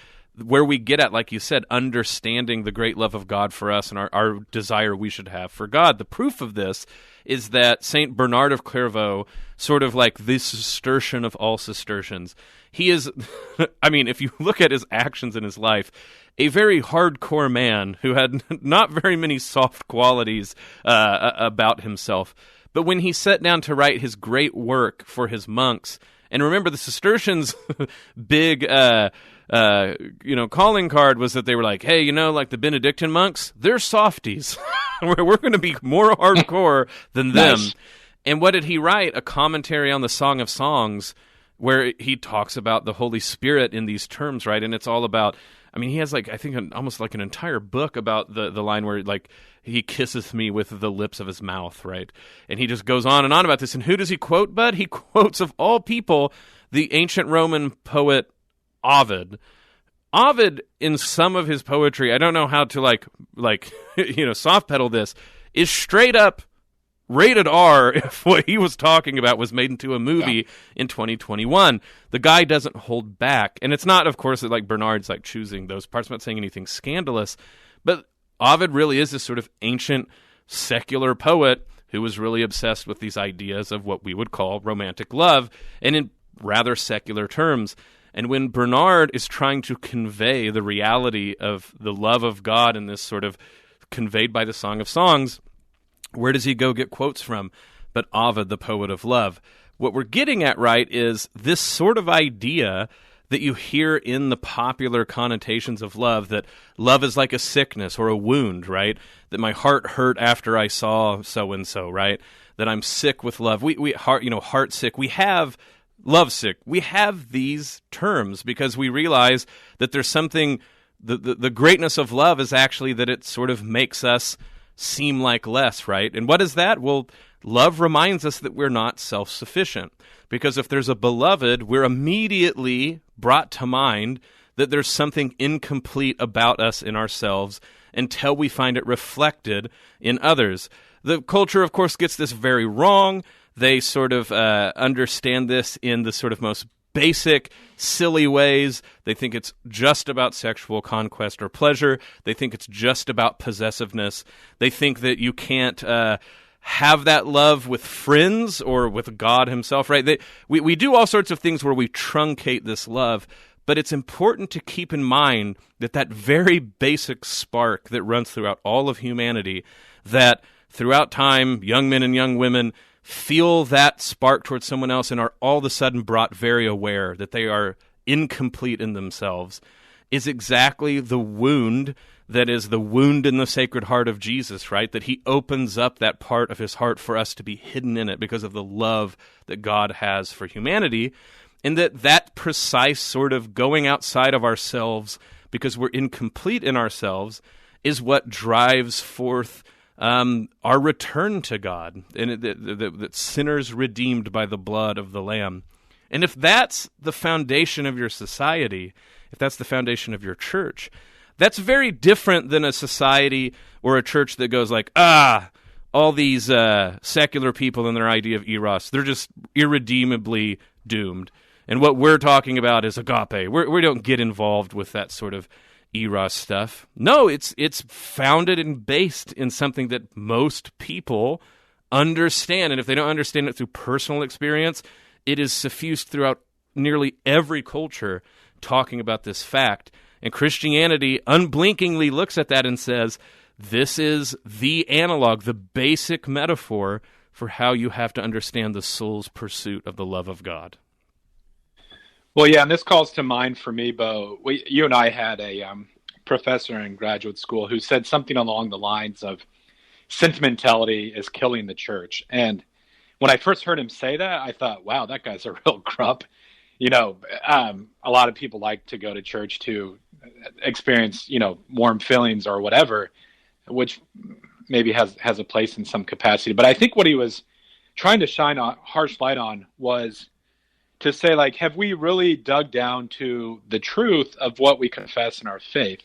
where we get at, like you said, understanding the great love of God for us and our desire we should have for God. The proof of this is that St. Bernard of Clairvaux, sort of like the Cistercian of all Cistercians, he is, if you look at his actions in his life, a very hardcore man who had not very many soft qualities about himself. But when he sat down to write his great work for his monks, and remember the Cistercians' big, calling card was that they were like, hey, like the Benedictine monks, they're softies. We're going to be more hardcore than them. Nice. And what did he write? A commentary on the Song of Songs, where he talks about the Holy Spirit in these terms, right? And it's all about, he has almost like an entire book about the line where he kisseth me with the lips of his mouth, right? And he just goes on and on about this. And who does he quote, bud? He quotes, of all people, the ancient Roman poet Ovid. Ovid, in some of his poetry, I don't know how to soft pedal this, is straight up rated R if what he was talking about was made into a movie in 2021. The guy doesn't hold back. And it's not, of course, that Bernard's choosing those parts. I'm not saying anything scandalous, but Ovid really is this sort of ancient secular poet who was really obsessed with these ideas of what we would call romantic love, and in rather secular terms. And when Bernard is trying to convey the reality of the love of God in this sort of conveyed by the Song of Songs, where does he go get quotes from? But Ovid, the poet of love. What we're getting at, right, is this sort of idea that you hear in the popular connotations of love, that love is like a sickness or a wound, right? That my heart hurt after I saw so-and-so, right? That I'm sick with love. We heart sick. We have love sick. We have these terms because we realize that there's something, the greatness of love is actually that it sort of makes us seem like less, right? And what is that? Well, love reminds us that we're not self-sufficient. Because if there's a beloved, we're immediately brought to mind that there's something incomplete about us in ourselves until we find it reflected in others. The culture, of course, gets this very wrong. They sort of understand this in the sort of most basic, silly ways. They think it's just about sexual conquest or pleasure. They think it's just about possessiveness. They think that you can't have that love with friends or with God himself, right? We do all sorts of things where we truncate this love, But it's important to keep in mind that that very basic spark that runs throughout all of humanity, that throughout time, young men and young women feel that spark towards someone else and are all of a sudden brought very aware that they are incomplete in themselves, is exactly the wound that is the wound in the Sacred Heart of Jesus, right? That he opens up that part of his heart for us to be hidden in it because of the love that God has for humanity. And that precise sort of going outside of ourselves because we're incomplete in ourselves is what drives forth our return to God, and that sinners redeemed by the blood of the Lamb. And if that's the foundation of your society, if that's the foundation of your church, that's very different than a society or a church that goes like, all these secular people and their idea of eros, they're just irredeemably doomed. And what we're talking about is agape. We don't get involved with that sort of eros stuff. No, it's founded and based in something that most people understand. And if they don't understand it through personal experience, it is suffused throughout nearly every culture talking about this fact. And Christianity unblinkingly looks at that and says, this is the analog, the basic metaphor for how you have to understand the soul's pursuit of the love of God. Well, yeah, and this calls to mind for me, Bo. You and I had a professor in graduate school who said something along the lines of sentimentality is killing the church. And when I first heard him say that, I thought, wow, that guy's a real grump. You know, a lot of people like to go to church to experience, warm feelings or whatever, which maybe has a place in some capacity. But I think what he was trying to shine a harsh light on was to say, like, have we really dug down to the truth of what we confess in our faith?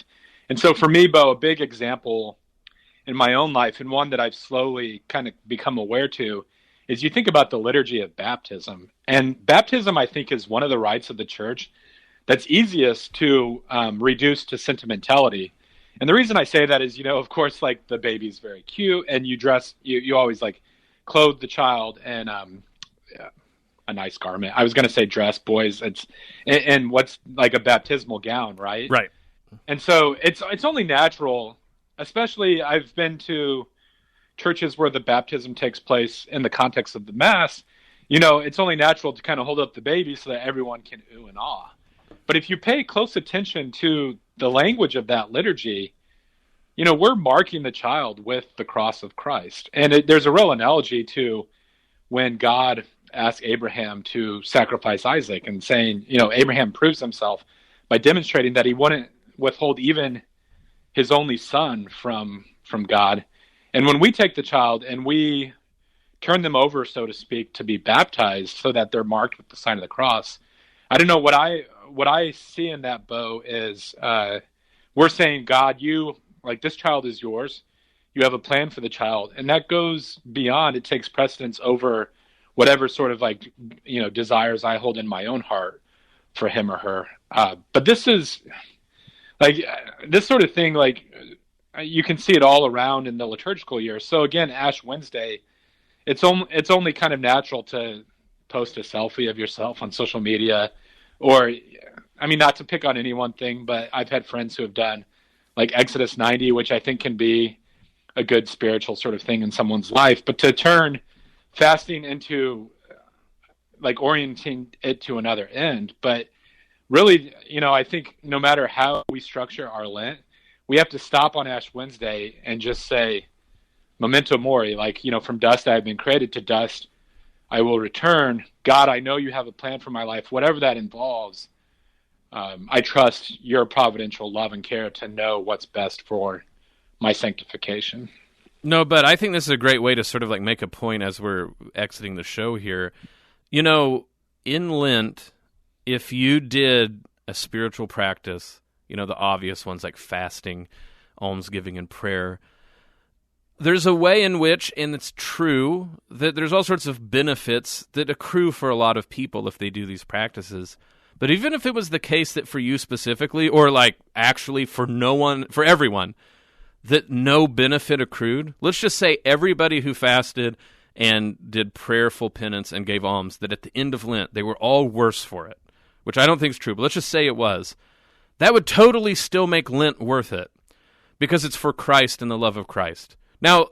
And so for me, Bo, a big example in my own life, and one that I've slowly kind of become aware to, is you think about the liturgy of baptism. And baptism, I think, is one of the rites of the church that's easiest to reduce to sentimentality. And the reason I say that is, of course, like, the baby's very cute, and you always, like, clothe the child in a nice garment. I was going to say dress, boys. And what's like a baptismal gown, right? Right. And so it's only natural, especially I've been to churches where the baptism takes place in the context of the Mass. It's only natural to kind of hold up the baby so that everyone can ooh and ah. But if you pay close attention to the language of that liturgy, we're marking the child with the cross of Christ. And there's a real analogy to when God asked Abraham to sacrifice Isaac, and saying, Abraham proves himself by demonstrating that he wouldn't withhold even his only son from God. And when we take the child and we turn them over, so to speak, to be baptized so that they're marked with the sign of the cross, I don't know, what I see in that, Bo, is we're saying, God, this child is yours. You have a plan for the child. And that goes beyond, it takes precedence over whatever sort of desires I hold in my own heart for him or her. But this is this sort of thing, you can see it all around in the liturgical year. So again, Ash Wednesday, it's only kind of natural to post a selfie of yourself on social media, or, not to pick on any one thing, but I've had friends who have done like Exodus 90, which I think can be a good spiritual sort of thing in someone's life, but to turn fasting into orienting it to another end. But really, I think no matter how we structure our Lent, we have to stop on Ash Wednesday and just say, memento mori, from dust I have been created, to dust I will return. God, I know you have a plan for my life, whatever that involves. I trust your providential love and care to know what's best for my sanctification. No, but I think this is a great way to sort of make a point as we're exiting the show here. In Lent, if you did a spiritual practice, the obvious ones like fasting, almsgiving, and prayer, there's a way in which, and it's true, that there's all sorts of benefits that accrue for a lot of people if they do these practices. But even if it was the case that for you specifically, or actually for everyone, that no benefit accrued, let's just say everybody who fasted and did prayerful penance and gave alms, that at the end of Lent, they were all worse for it, which I don't think is true, but let's just say it was, that would totally still make Lent worth it because it's for Christ and the love of Christ. Now,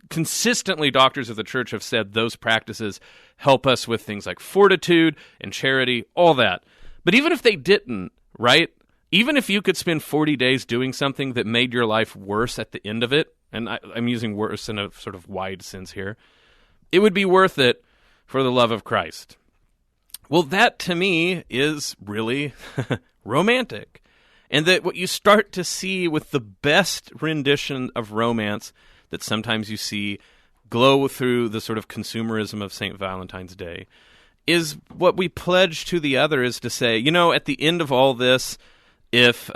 consistently, doctors of the church have said those practices help us with things like fortitude and charity, all that. But even if they didn't, right? Even if you could spend 40 days doing something that made your life worse at the end of it, and I'm using worse in a sort of wide sense here, it would be worth it for the love of Christ. Well, that to me is really romantic. And that what you start to see with the best rendition of romance that sometimes you see glow through the sort of consumerism of St. Valentine's Day is what we pledge to the other is to say, you know, at the end of all this, if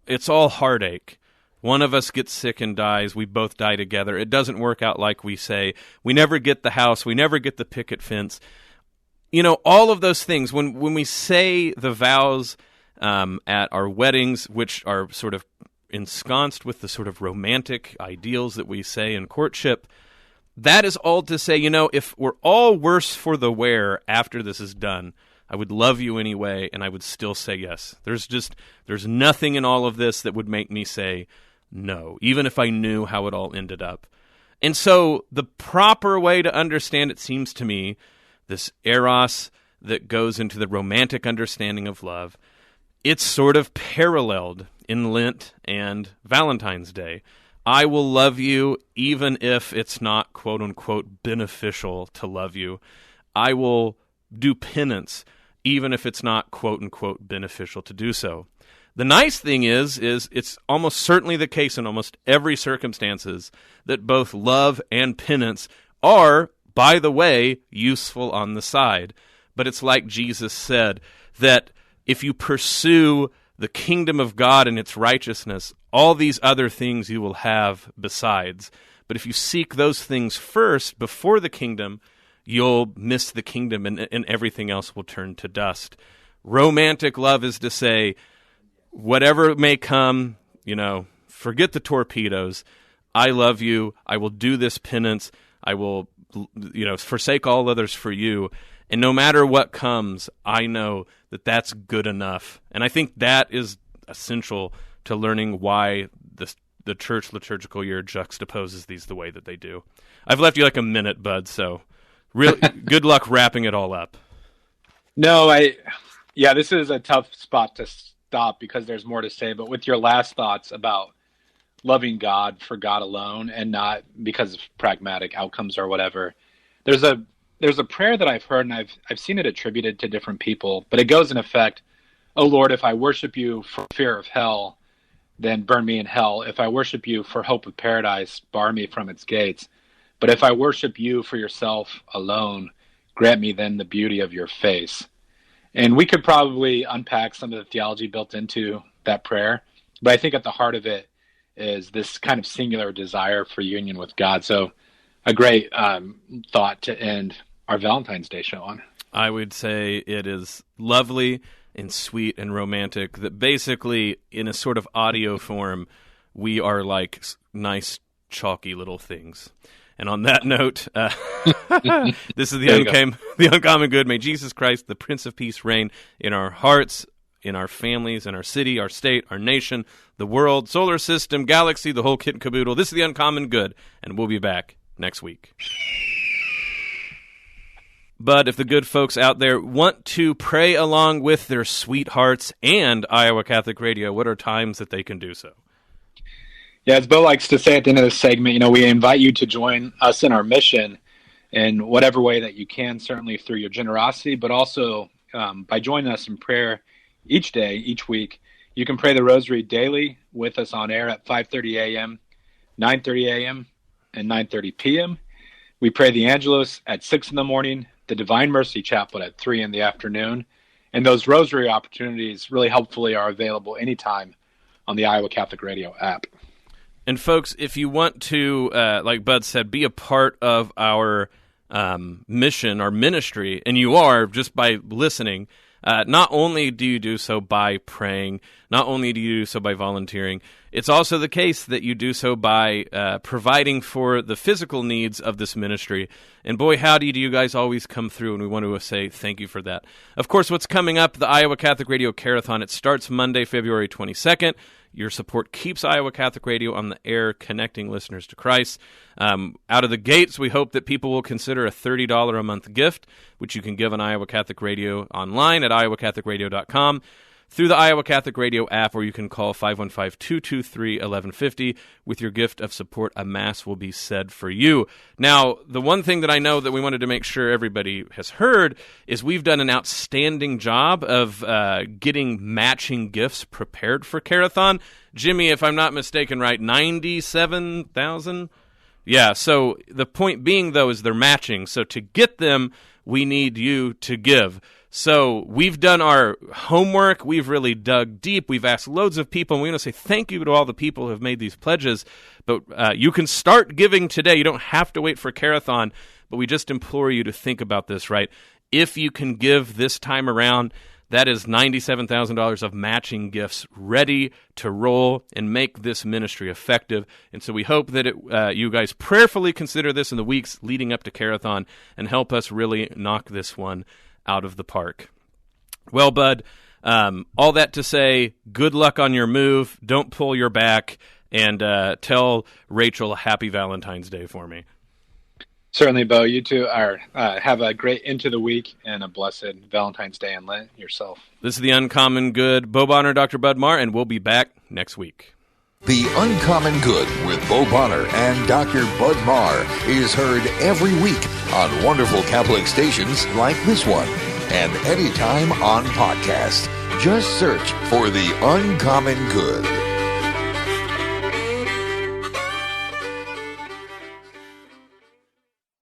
it's all heartache, one of us gets sick and dies, we both die together, it doesn't work out like we say, we never get the house, we never get the picket fence, you know, all of those things, when we say the vows at our weddings, which are sort of ensconced with the sort of romantic ideals that we say in courtship, that is all to say, you know, if we're all worse for the wear after this is done, I would love you anyway, and I would still say yes. There's nothing in all of this that would make me say no, even if I knew how it all ended up. And so the proper way to understand it seems to me, this eros that goes into the romantic understanding of love, it's sort of paralleled in Lent and Valentine's Day. I will love you even if it's not, quote-unquote, beneficial to love you. I will do penance even if it's not, quote-unquote, beneficial to do so. The nice thing is it's almost certainly the case in almost every circumstances that both love and penance are, by the way, useful on the side. But it's like Jesus said, that if you pursue the kingdom of God and its righteousness, all these other things you will have besides. But if you seek those things first before the kingdom, you'll miss the kingdom and everything else will turn to dust. Romantic love is to say, whatever may come, you know, forget the torpedoes. I love you. I will do this penance. I will, you know, forsake all others for you. And no matter what comes, I know that that's good enough. And I think that is essential to learning why the church liturgical year juxtaposes these the way that they do. I've left you like a minute, Bud, so really good luck wrapping it all up. No, this is a tough spot to stop because there's more to say. But with your last thoughts about loving God for God alone and not because of pragmatic outcomes or whatever, there's a prayer that I've heard, and I've seen it attributed to different people, but it goes in effect, "Oh Lord, if I worship you for fear of hell, then burn me in hell. If I worship you for hope of paradise, bar me from its gates. But if I worship you for yourself alone, grant me then the beauty of your face." And we could probably unpack some of the theology built into that prayer, but I think at the heart of it is this kind of singular desire for union with God. So a great thought to end our Valentine's Day show on. I would say it is lovely and sweet and romantic that basically in a sort of audio form, we are like nice, chalky little things. And on that note, this is the uncommon good. May Jesus Christ, the Prince of Peace, reign in our hearts, in our families, in our city, our state, our nation, the world, solar system, galaxy, the whole kit and caboodle. This is the uncommon good, and we'll be back next week. But if the good folks out there want to pray along with their sweethearts and Iowa Catholic Radio, what are times that they can do so? Yeah, as Bill likes to say at the end of the segment, we invite you to join us in our mission in whatever way that you can, certainly through your generosity, but also by joining us in prayer each day, each week. You can pray the Rosary daily with us on air at 5:30 a.m., 9:30 a.m., and 9:30 p.m. We pray the Angelus at 6 in the morning, the Divine Mercy Chaplet at 3 in the afternoon, and those Rosary opportunities really helpfully are available anytime on the Iowa Catholic Radio app. And folks, if you want to, like Bud said, be a part of our mission, our ministry, and you are just by listening, not only do you do so by praying, not only do you do so by volunteering, it's also the case that you do so by providing for the physical needs of this ministry. And boy, howdy do you guys always come through, and we want to say thank you for that. Of course, what's coming up, the Iowa Catholic Radio Carathon, it starts Monday, February 22nd. Your support keeps Iowa Catholic Radio on the air, connecting listeners to Christ. Out of the gates, we hope that people will consider a $30 a month gift, which you can give on Iowa Catholic Radio online at iowacatholicradio.com, through the Iowa Catholic Radio app, or you can call 515-223-1150. With your gift of support, a Mass will be said for you. Now, the one thing that I know that we wanted to make sure everybody has heard is we've done an outstanding job of getting matching gifts prepared for Carathon. Jimmy, if I'm not mistaken, right, 97,000? Yeah, so the point being, though, is they're matching. So to get them, we need you to give. So we've done our homework. We've really dug deep. We've asked loads of people, and we want to say thank you to all the people who have made these pledges. But you can start giving today. You don't have to wait for Carathon, but we just implore you to think about this, right? If you can give this time around, that is $97,000 of matching gifts ready to roll and make this ministry effective. And so we hope that you guys prayerfully consider this in the weeks leading up to Carathon and help us really knock this one out of the park. Well, Bud, all that to say, good luck on your move. Don't pull your back, and tell Rachel happy Valentine's Day for me. Certainly, Bo. You two have a great end to the week and a blessed Valentine's Day and Lent yourself. This is The Uncommon Good. Bo Bonner, Dr. Bud Marr, and we'll be back next week. The Uncommon Good with Bo Bonner and Dr. Bud Marr is heard every week on wonderful Catholic stations like this one, and anytime on podcast. Just search for The Uncommon Good.